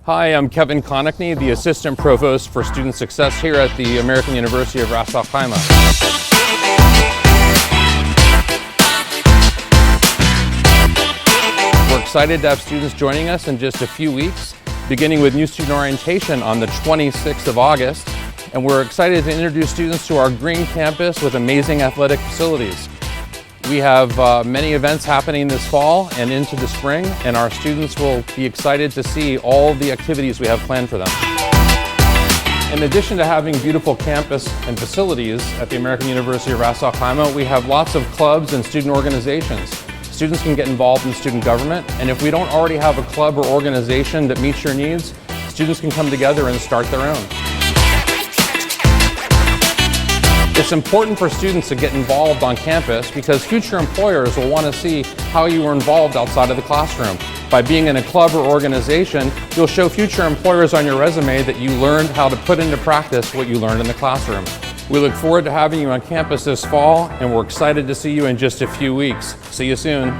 Hi, I'm Kevin Konecny, the Assistant Provost for Student Success here at the American University of Ras Al Khaimah. We're excited to have students joining us in just a few weeks, beginning with new student orientation on the 26th of August. And we're excited to introduce students to our green campus with amazing athletic facilities. We have many events happening this fall and into the spring, and our students will be excited to see all the activities we have planned for them. In addition to having beautiful campus and facilities at the American University of Ras Al Khaimah, we have lots of clubs and student organizations. Students can get involved in student government, and if we don't already have a club or organization that meets your needs, students can come together and start their own. It's important for students to get involved on campus because future employers will want to see how you were involved outside of the classroom. By being in a club or organization, you'll show future employers on your resume that you learned how to put into practice what you learned in the classroom. We look forward to having you on campus this fall, and we're excited to see you in just a few weeks. See you soon.